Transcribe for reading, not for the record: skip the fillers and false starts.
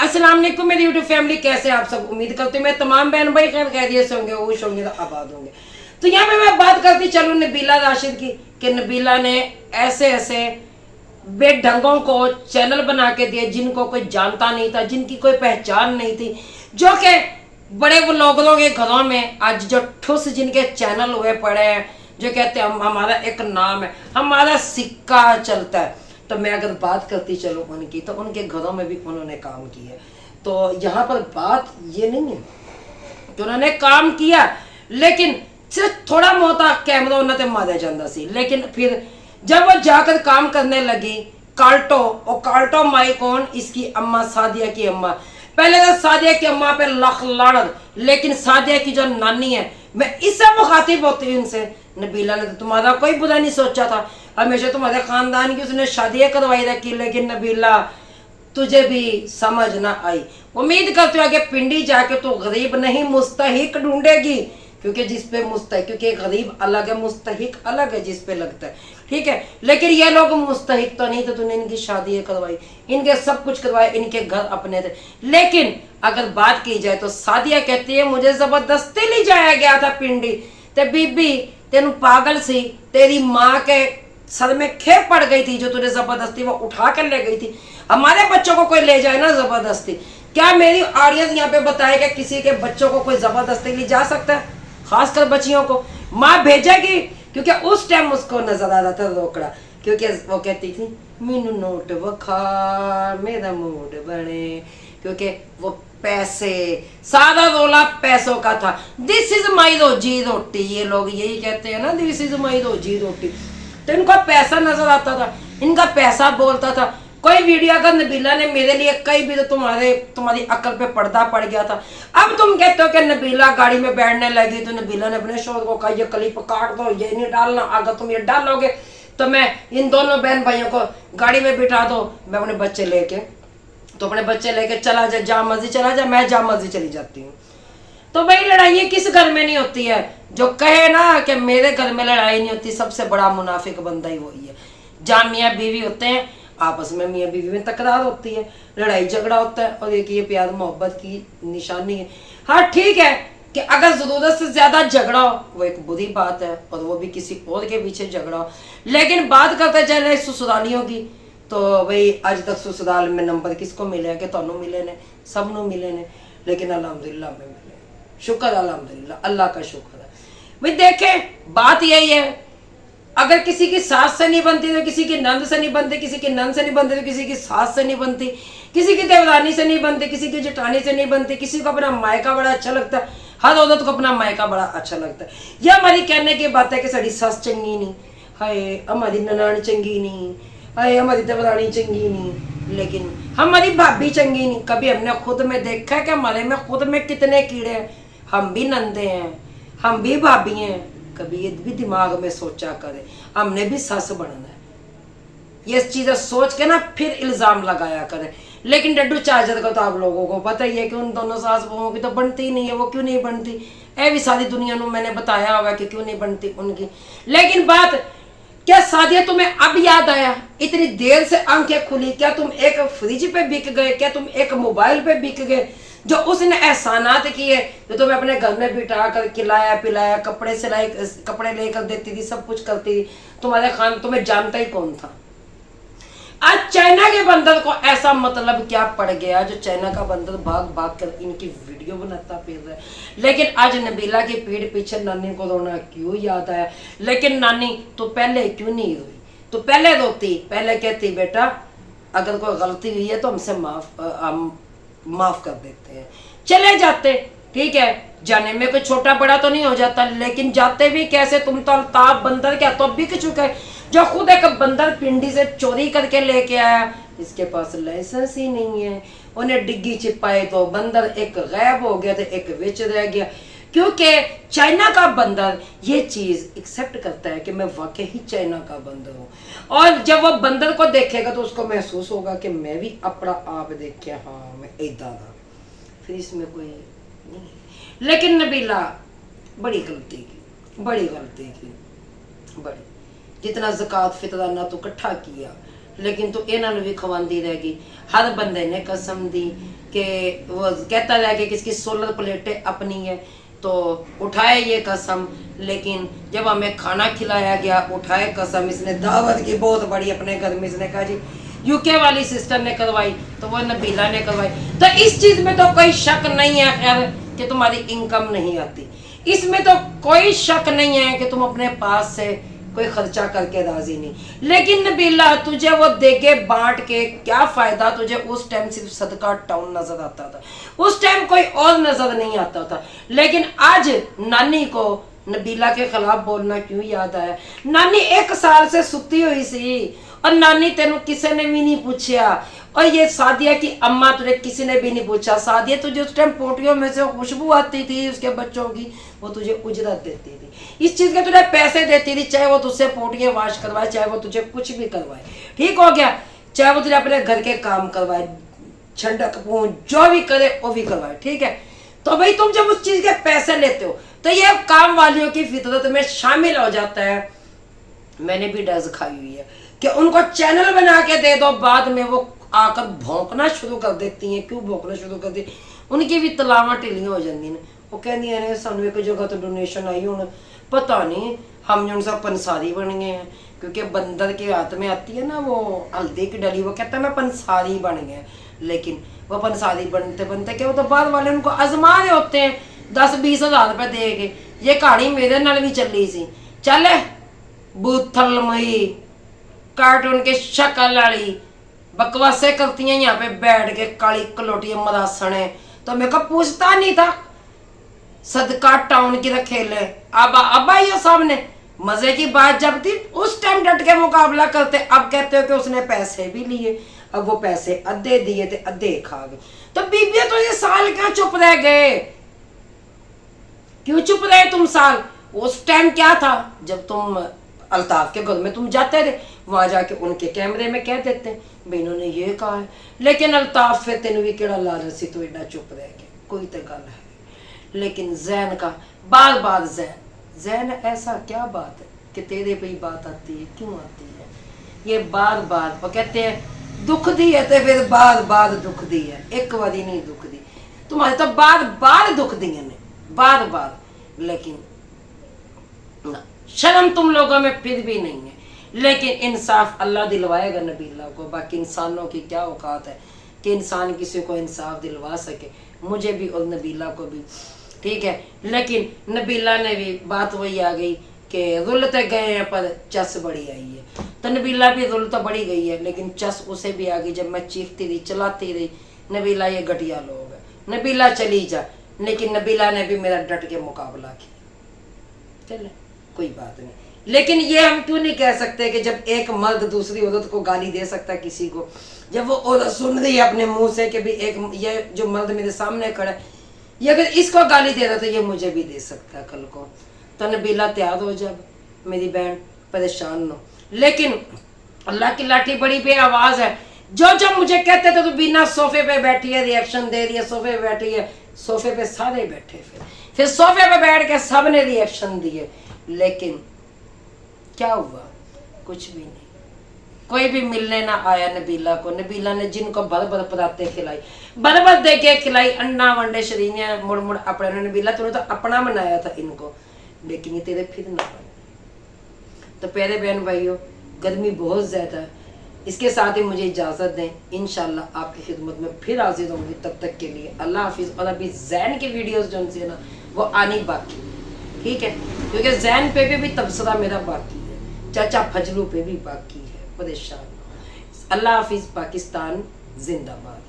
अस्सलाम वालेकुम मेरी यूट्यूब फैमिली, कैसे आप सब। उम्मीद करते हैं मैं तमाम बहन भाई खैर खैरियत से होंगे, खुश होंगे, तो आबाद होंगे। तो यहाँ पे मैं बात करती चलूँ नबीला राशिद की कि नबीला ने ऐसे ऐसे बेढंगों को चैनल बना के दिए जिनको कोई जानता नहीं था, जिनकी कोई पहचान नहीं थी, जो कि बड़े व्लॉगरों के घरों में आज जो ठुस जिनके चैनल हुए पड़े हैं, जो कहते हैं हमारा एक नाम है, हमारा सिक्का चलता है। तो मैं अगर बात करती चलूँ उनकी, तो उनके घरों में भी उन्होंने काम किया। तो यहाँ पर बात ये नहीं है कि उन्होंने काम किया, लेकिन सिर्फ थोड़ा मोटा कैमरा उन्होंने मारा जाता सी। लेकिन फिर जब वो जाकर काम करने लगी कार्टो, और कार्टो माई कौन, इसकी अम्मा सादिया की अम्मा। पहले तो सादिया की अम्मा पे लख लड़, लेकिन सादिया की जो नानी है, मैं इससे मुखातिब होती हूँ उनसे। नबीला ने तो तुम्हारा कोई बुरा नहीं सोचा था, हमेशा तुम्हारे खानदान की उसने शादियाँ करवाई रखी, लेकिन नबीला तुझे भी समझ ना आई। उम्मीद करते हो कि पिंडी जाके तो गरीब नहीं मुस्तहिक ढूंढेगी, क्योंकि जिस पे मुस्तहिक, क्योंकि गरीब अलग है, मुस्तहिक अलग है जिस पे लगता है, ठीक है। लेकिन ये लोग मुस्तहिक तो नहीं थे, तूने इनकी शादी करवाई, इनके सब कुछ करवाए, इनके घर अपने थे। लेकिन अगर बात की जाए तो सादिया कहती है मुझे जबरदस्ती ले जाया गया था पिंडी, ते बीबी तेन पागल सी, तेरी माँ के सर में खेप पड़ गई थी जो तुझे जबरदस्ती वो उठा कर ले गई थी। हमारे बच्चों को कोई ले जाए ना जबरदस्ती, क्या मेरी ऑडियंस यहाँ पे बताए कि किसी के बच्चों को कोई जबरदस्ती ले जा सकता है, खासकर बच्चियों को माँ भेजेगी। क्योंकि उस टाइम उसको नजर आ रहा था रोकड़ा, क्योंकि वो कहती थी मीनू नोट वखा मेरा मूड बने, क्योंकि वो पैसे, सारा रोला पैसों का था। दिस इज माई रोजी रोटी, ये लोग यही कहते हैं ना, दिस इज माई रोजी रोटी। तो इनका पैसा नजर आता था, इनका पैसा बोलता था। कोई वीडियो अगर नबीला ने मेरे लिए कई भी, तो तुम्हारी अकल पे पर्दा पड़ गया था। अब तुम कहते हो कि नबीला गाड़ी में बैठने लगी, तो नबीला ने अपने शोर को कहा ये क्लिप काट दो, ये नहीं डालना, अगर तुम ये डालोगे तो मैं इन दोनों बहन भाइयों को गाड़ी में बिठा दो, मैं अपने बच्चे लेके, तो अपने बच्चे लेके चला जा, जहाँ मर्जी चला जा, मैं जहाँ मर्जी चली जाती हूँ। तो भाई लड़ाई किस घर में नहीं होती है, जो कहे ना कि मेरे घर में लड़ाई नहीं होती, सबसे बड़ा मुनाफिक बंदा ही वही है। जहाँ मियाँ बीवी होते हैं, आपस में मियाँ बीवी में तकरार होती है, लड़ाई झगड़ा होता है, और एक ये प्यार मोहब्बत की निशानी है। हाँ ठीक है कि अगर जरूरत से ज्यादा झगड़ा हो वो एक बुरी बात है, और वो भी किसी और के पीछे झगड़ा हो। लेकिन बात करते चले ससुरालियों की, तो भाई आज तक ससुराल में नंबर किसको मिले कि ਤੁਹਾਨੂੰ मिले ने, सबनों मिले ने, लेकिन अल्हम्दुलिल्लाह में मिले, शुक्र अल्हम्दुलिल्लाह, अल्लाह का शुक्र है। भाई देखे बात यही है, अगर किसी की सास से नहीं बनती तो किसी की नंद से नहीं बनती, किसी की नंद से नहीं बनती तो किसी की सास से नहीं बनती, किसी की देवरानी से नहीं बनती, किसी की जेठानी से नहीं बनती। किसी को अपना मायका बड़ा अच्छा लगता है, हर औरत को अपना मायका बड़ा अच्छा लगता है। यह हमारी कहने की बात है कि साड़ी सस चंगी नहीं, हाय हमारी ननान चंगी नहीं, हाय हमारी देवरानी चंगी नहीं, लेकिन हमारी भाभी चंगी नहीं। कभी हमने खुद में देखा है कि हमारे में खुद में कितने कीड़े हैं, हम भी नंदे हैं, हम भी भाभी हैं। कभी ये भी दिमाग में सोचा करे हमने भी सस बनना है, ये चीजें सोच के ना फिर इल्जाम लगाया करें। लेकिन डड्डू चार्जर का तो आप लोगों को पता ही है कि उन दोनों सास बहुओं की तो बनती ही नहीं है। वो क्यों नहीं बनती, ऐ भी सारी दुनिया में मैंने बताया हुआ कि क्यों नहीं बनती उनकी। लेकिन बात क्या सादिया तुम्हें अब याद आया, इतनी देर से आंखें खुली, क्या तुम एक फ्रिज पे बिक गए, क्या तुम एक मोबाइल पे बिक गए, जो उसने एहसानात किए, जो तुम्हें अपने घर में बिठा कर खिलाया पिलाया, कपड़े सिलाई, कपड़े लेकर देती थी, सब कुछ करती थी, तुम्हारे खान तुम्हें जानता ही कौन था। आज चाइना के बंदर को ऐसा मतलब क्या पड़ गया, जो चाइना का बंदर भाग भाग कर इनकी वीडियो बनाता फिर रहा है। लेकिन आज नबीला की पीठ पीछे नानी को रोना क्यों याद आया। लेकिन नानी तो पहले क्यों नहीं रोई, तो पहले रोती, पहले कहती बेटा अगर कोई गलती हुई है तो हमसे माफ कर देते हैं, चले जाते, ठीक है। जाने में कोई छोटा बड़ा तो नहीं हो जाता, लेकिन जाते भी कैसे, तुम तो अल्ताफ बंदर क्या तो बिक चुके, जो खुद एक बंदर पिंडी से चोरी करके लेके आया, इसके पास लाइसेंस ही नहीं है, उन्हें डिग्गी चिपाए तो बंदर एक गायब हो गया तो एक विच रह गया। क्योंकि चाइना का बंदर ये चीज एक्सेप्ट करता है कि मैं वाकई ही चाइना का बंदर हूँ, और जब वो बंदर को देखेगा तो उसको महसूस होगा कि मैं भी अपना आप देखे, हाँ मैं इदा था, फिर इसमें कोई नहीं। लेकिन नबीला बड़ी गलती की, बड़ी गलती की, बड़ी, जितना ज़कात फितरा ना तो इकट्ठा किया, लेकिन तू इन्हां नूं भी खवांदी रह गई। हर बंदे ने कसम दी कि वो कहता रह गया कि इसकी 16 प्लेटें अपनी है, तो उठाए ये कसम, लेकिन जब हमें खाना खिलाया गया उठाए कसम। इसने दावत की बहुत बड़ी अपने घर में, इसने कहा जी यूके वाली सिस्टर ने करवाई, तो वो नबीला ने करवाई। तो इस चीज में तो कोई शक नहीं है खैर कि तुम्हारी इनकम नहीं आती, इसमें तो कोई शक नहीं है कि तुम अपने पास से कोई खर्चा करके राजी नहीं। लेकिन नबीला तुझे वो देके बांट के क्या फायदा, तुझे उस टाइम सिर्फ सदका टाउन नजर आता था, उस टाइम कोई और नजर नहीं आता था। लेकिन आज नानी को नबीला के खिलाफ बोलना क्यों याद आया? नानी 1 साल से सुती हुई सी और नानी तेनू किसी ने भी नहीं पूछा, और ये सादिया की अम्मा तुझे किसी ने भी नहीं पूछा। सादिया तुझे उस टाइम पोटियों में से खुशबू आती थी उसके बच्चों की, वो तुझे उजरत देती थी, इस चीज के तुझे पैसे देती थी, चाहे वो तुझसे पोटियां वाश करवाए, चाहे वो तुझे कुछ भी करवाए, ठीक हो गया, चाहे वो तुझे अपने घर के काम करवाए, छंडक पूंछ जो भी करे वो भी करवाए, ठीक है। तो भाई तुम जब उस चीज के पैसे लेते हो तो ये काम वालियों की फितरत में शामिल हो जाता है। मैंने भी डज खाई हुई है कि उनको चैनल बना के दे दो, बाद में वो आकर भौंकना शुरू कर देती हैं। क्यों भौंकना शुरू कर दी? उनकी भी तलावां ढिलियां हो जाती ने, वो कहंदियां ने सानू एक जगह तो डोनेशन आई, हुण पता नहीं हम जो सब पंसारी बन गए हैं, क्योंकि बंदर के हाथ में आती है ना वो हल्दी की डली, वो कहता है मैं पंसारी बन गया। लेकिन वो पंसारी बनते बनते क्या, वो तो बाद वाले उनको आजमा रहे होते हैं 10-20 हज़ार रुपए दे के। ये कहानी मेरे नाल भी चली सी, चल बूथलमई कार्टून के शक्ल वाली बकवासे करती हैं यहाँ पे बैठ के, काली कलोटी मरासन है। तो मेरे को पूछता नहीं था सदका टाउन की खेले, अब आई हो सामने। मजे की बात जब थी उस टाइम डट के मुकाबला करते, अब कहते हो कि उसने पैसे भी लिए, अब वो पैसे अद्धे दिए थे अद्धे खा गए। तो बीबिया तो ये साल क्या चुप रह गए? क्यों चुप रहे तुम साल? उस टाइम क्या था जब तुम अल्ताफ के घर में तुम जाते थे, वहां जाके उनके कैमरे में कह देते भाई इन्होंने ये कहा है, लेकिन अल्ताफ फिर तेन भी केड़ा लालच सी तो एडा चुप रह गया, कोई तो गल है। लेकिन जैन का बार बार जैन ऐसा क्या बात है कि तेरे पे ही बात आती है, क्यों आती है? ये बार बार वो कहते हैं दुख दी है तो फिर बार बार दुख दी है, एक बारी नहीं दुख दी, तुम्हारे तो बार बार दुख दिए ने, बार बार। लेकिन ना शर्म तुम लोगों में फिर भी नहीं है। लेकिन इंसाफ अल्लाह दिलवाएगा नबीला को, बाकी इंसानों की क्या औकात है कि इंसान किसी को इंसाफ दिलवा सके, मुझे भी और नबीला को भी, ठीक है। लेकिन नबीला ने भी बात वही आ गई कि रुलते गए हैं पर चस बड़ी आई है। तो नबीला भी रुल तो बड़ी गई है, लेकिन चस उसे भी आ गई जब मैं चीखती रही चिल्लाती रही नबीला ये घटिया लोग है, नबीला चली जा। लेकिन नबीला ने भी मेरा डट के मुकाबला किया, चले कोई बात नहीं। लेकिन ये हम क्यों नहीं कह सकते कि जब एक मर्द दूसरी औरत को गाली दे सकता है किसी को, जब वो औरत सुन रही है अपने मुंह से कि भी एक ये जो मर्द मेरे सामने खड़ा है ये अगर इसको गाली दे रहा तो ये मुझे भी दे सकता है कल को। तो नबीला तैयार हो, जब मेरी बहन परेशान न हो। लेकिन अल्लाह की लाठी बड़ी बे आवाज है, जो जब मुझे कहते थे तो बिना सोफे पे बैठी है रिएक्शन दे रही है, सोफे पे बैठी है, सोफे पे सारे बैठे, फिर सोफे पे बैठ के सब ने रिएक्शन दिए। लेकिन क्या हुआ? कुछ भी नहीं, कोई भी मिलने ना आया नबीला को। नबीला ने जिनको भर भर पराते खिलाई, भर भर दे के खिलाई, अंडा वंडे शरीनिया मुड़ मुड़ अपने। नबीला तूने तो अपना बनाया था इनको, लेकिन ये तेरे फिर ना बने। तो प्यारे बहन भाइयों, गर्मी बहुत ज्यादा है, इसके साथ ही मुझे इजाजत दें, इंशाल्लाह आपकी खिदमत में फिर हाजिर होंगी। तब तक के लिए अल्लाह हाफिज। और अभी जैन की वीडियोस जो उनसे ना वो आनी बाकी, ठीक है, क्योंकि जैन पे भी तबसरा मेरा बाकी है, चाचा फजलू पे भी बाकी है, परेशान। अल्लाह हाफिज। पाकिस्तान जिंदाबाद।